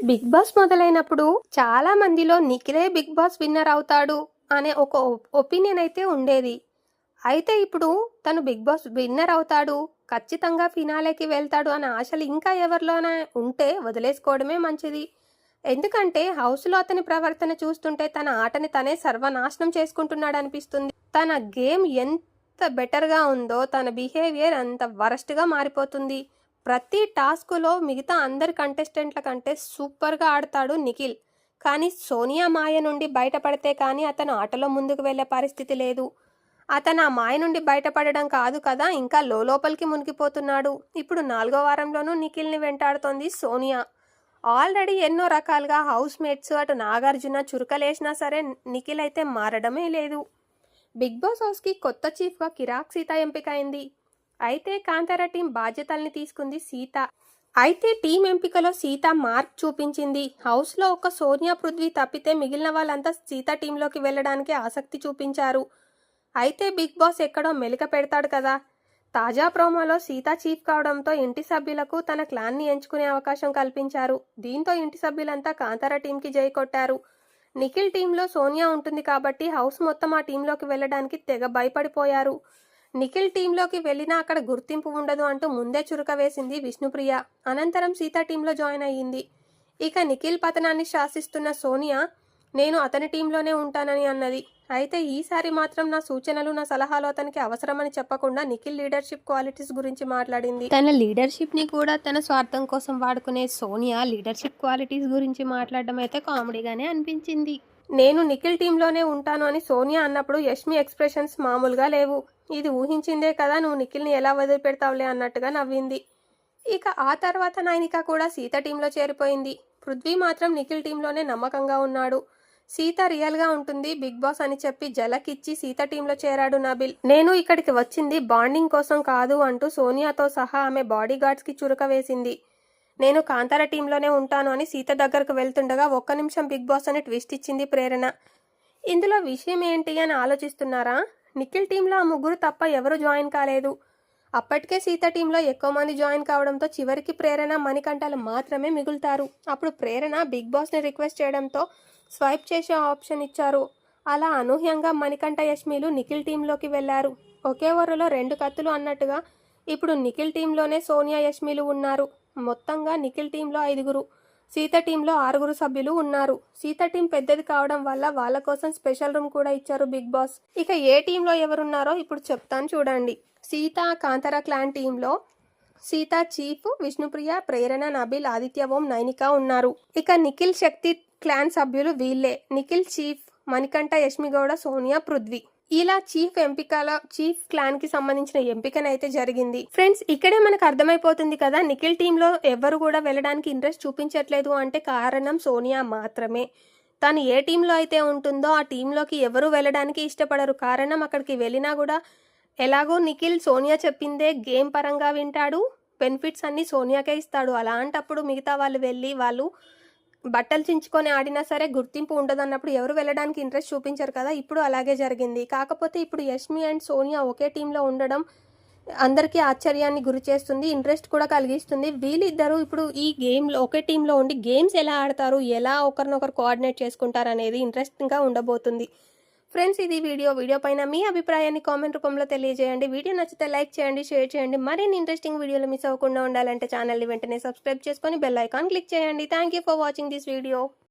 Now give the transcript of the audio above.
Big boss మొదలైనప్పుడు చాలా మందిలో నిఖిలే big boss winner అవుతాడు అనే ఒక ఒపీనియన్ అయితే ఉండేది. అయితే ఇప్పుడు తను బిగ్ బాస్ విన్నర్ అవుతాడు, ఖచ్చితంగా ఫినాలేకి వెళ్తాడు అనే ఆశలు ఇంకా ఎవరిలోనే ఉంటే వదిలేసుకోవడమే మంచిది. ఎందుకంటే హౌస్లో అతని ప్రవర్తన చూస్తుంటే తన ఆటని తనే సర్వనాశనం చేసుకుంటున్నాడు అనిపిస్తుంది. తన గేమ్ ఎంత బెటర్గా ఉందో తన బిహేవియర్ అంత వరస్ట్గా మారిపోతుంది. ప్రతి టాస్కులో మిగతా అందరి కంటెస్టెంట్ల కంటే సూపర్గా ఆడతాడు నిఖిల్. కానీ సోనియా మాయ నుండి బయటపడితే కానీ అతను ఆటలో ముందుకు వెళ్ళే పరిస్థితి లేదు. అతను ఆ మాయ నుండి బయటపడడం కాదు కదా, ఇంకా లోపలికి మునిగిపోతున్నాడు. ఇప్పుడు 4వ వారంలోనూ నిఖిల్ని వెంటాడుతోంది సోనియా. ఆల్రెడీ ఎన్నో రకాలుగా హౌస్ మేట్స్ అటు నాగార్జున చురకలేసినా సరే నిఖిల్ అయితే మారడమే లేదు. బిగ్ బాస్ హౌస్కి కొత్త చీఫ్గా కిరాక్ సీత ఎంపికైంది. అయితే కాంతారా టీం బాధ్యతల్ని తీసుకుంది సీత. అయితే టీం ఎంపికలో సీత మార్క్ చూపించింది. హౌస్లో ఒక సోనియా పృథ్వీ తప్పితే మిగిలిన వాళ్ళంతా సీత టీంలోకి వెళ్ళడానికి ఆసక్తి చూపించారు. అయితే బిగ్ బాస్ ఎక్కడో మెలిక పెడతాడు కదా. తాజా ప్రోమోలో సీత చీఫ్ కావడంతో ఇంటి సభ్యులకు తన క్లాన్ని ఎంచుకునే అవకాశం కల్పించారు. దీంతో ఇంటి సభ్యులంతా కాంతారా టీంకి జై కొట్టారు. నిఖిల్ టీంలో సోనియా ఉంటుంది కాబట్టి హౌస్ మొత్తం ఆ టీంలోకి వెళ్ళడానికి తెగ భయపడిపోయారు. నిఖిల్ టీంలోకి వెళ్ళినా అక్కడ గుర్తింపు ఉండదు అంటూ ముందే చురక వేసింది విష్ణుప్రియ. అనంతరం సీత టీంలో జాయిన్ అయ్యింది. ఇక నిఖిల్ పతనాన్ని శాసిస్తున్న సోనియా నేను అతని టీంలోనే ఉంటానని అన్నది. అయితే ఈసారి మాత్రం నా సూచనలు నా సలహాలు అతనికి అవసరమని చెప్పకుండా నిఖిల్ లీడర్షిప్ క్వాలిటీస్ గురించి మాట్లాడింది. తన లీడర్షిప్ని కూడా తన స్వార్థం కోసం వాడుకునే సోనియా లీడర్షిప్ క్వాలిటీస్ గురించి మాట్లాడడం అయితే కామెడీగానే అనిపించింది. నేను నిఖిల్ టీంలోనే ఉంటాను అని సోనియా అన్నప్పుడు యష్మి ఎక్స్ప్రెషన్స్ మామూలుగా లేవు. ఇది ఊహించిందే కదా, నువ్వు నిఖిల్ని ఎలా వదిలిపెడతావులే అన్నట్టుగా నవ్వింది. ఇక ఆ తర్వాత నైనిక కూడా సీత టీంలో చేరిపోయింది. పృథ్వీ మాత్రం నిఖిల్ టీంలోనే నమ్మకంగా ఉన్నాడు. సీత రియల్గా ఉంటుంది బిగ్ బాస్ అని చెప్పి జలకిచ్చి సీత టీంలో చేరాడు నబిల్. నేను ఇక్కడికి వచ్చింది బాండింగ్ కోసం కాదు అంటూ సోనియాతో సహా ఆమె బాడీ గార్డ్స్కి చురక వేసింది. నేను కాంతారా టీంలోనే ఉంటాను అని సీత దగ్గరకు వెళ్తుండగా ఒక్క నిమిషం బిగ్ బాస్ అని ట్విస్ట్ ఇచ్చింది ప్రేరణ. ఇందులో విషయం ఏంటి అని ఆలోచిస్తున్నారా? నిఖిల్ టీంలో ఆ ముగ్గురు తప్ప ఎవరు జాయిన్ కాలేదు. అప్పటికే సీత టీంలో ఎక్కువ మంది జాయిన్ కావడంతో చివరికి ప్రేరణ మణికంఠలు మాత్రమే మిగులుతారు. అప్పుడు ప్రేరణ బిగ్ బాస్ని రిక్వెస్ట్ చేయడంతో స్వైప్ చేసే ఆప్షన్ ఇచ్చారు. అలా అనూహ్యంగా మణికంఠ యష్మిలు నిఖిల్ టీంలోకి వెళ్లారు. ఒకే వరలో 2 కత్తులు అన్నట్టుగా ఇప్పుడు నిఖిల్ టీంలోనే సోనియా యష్మిలు ఉన్నారు. మొత్తంగా నిఖిల్ టీంలో 5, సీత టీంలో 6 సభ్యులు ఉన్నారు. సీత టీం పెద్దది కావడం వల్ల వాళ్ళ కోసం స్పెషల్ రూమ్ కూడా ఇచ్చారు బిగ్ బాస్. ఇక ఏ టీంలో ఎవరున్నారో ఇప్పుడు చెప్తాను చూడండి. సీత కాంతారా క్లాన్ టీంలో సీత చీఫ్, విష్ణుప్రియ, ప్రేరణ, నబిల్, ఆదిత్య ఓం, నైనిక ఉన్నారు. ఇక నిఖిల్ శక్తి క్లాన్ సభ్యులు వీళ్ళే. నిఖిల్ చీఫ్, మణికంఠ, యష్మిగౌడ, సోనియా, పృథ్వీ. ఇలా చీఫ్ క్లాన్ కి సంబంధించిన ఎంపికనైతే జరిగింది. ఫ్రెండ్స్, ఇక్కడే మనకు అర్థమైపోతుంది కదా నిఖిల్ టీంలో ఎవరు కూడా వెళ్ళడానికి ఇంట్రెస్ట్ చూపించట్లేదు అంటే కారణం సోనియా మాత్రమే. తను ఏ టీంలో అయితే ఉంటుందో ఆ టీంలోకి ఎవరు వెళ్ళడానికి ఇష్టపడరు. కారణం అక్కడికి వెళ్ళినా కూడా ఎలాగో నిఖిల్ సోనియా చెప్పిందే గేమ్ పరంగా వింటాడు, బెనిఫిట్స్ అన్నీ సోనియాకే ఇస్తాడు. అలాంటప్పుడు మిగతా వాళ్ళు వెళ్ళి వాళ్ళు బట్టలు చించుకొని ఆడినా సరే గుర్తింపు ఉండదన్నప్పుడు ఎవరు వెళ్ళడానికి ఇంట్రెస్ట్ చూపించరు కదా. ఇప్పుడు అలాగే జరిగింది. కాకపోతే ఇప్పుడు యష్మి అండ్ సోనియా ఒకే టీంలో ఉండడం అందరికీ ఆశ్చర్యాన్ని గురి చేస్తుంది, ఇంట్రెస్ట్ కూడా కలిగిస్తుంది. వీళ్ళిద్దరూ ఇప్పుడు ఈ గేమ్లో ఒకే టీంలో ఉండి గేమ్స్ ఎలా ఆడతారు, ఎలా ఒకరినొకరు కోఆర్డినేట్ చేసుకుంటారు అనేది ఇంట్రెస్టింగ్గా ఉండబోతుంది. ఫ్రెండ్స్, ఇది వీడియో పైన మీ అభిప్రాయాన్ని కామెంట్ రూపంలో తెలియజేయండి. వీడియో నచ్చితే లైక్ చేయండి, షేర్ చేయండి. మరిన్ని ఇంట్రెస్టింగ్ వీడియోలు మిస్ అవ్వకుండా ఉండాలంటే ఛానల్ని వెంటనే సబ్స్క్రైబ్ చేసుకొని బెల్ ఐకాన్ క్లిక్ చేయండి. Thank you for watching this video.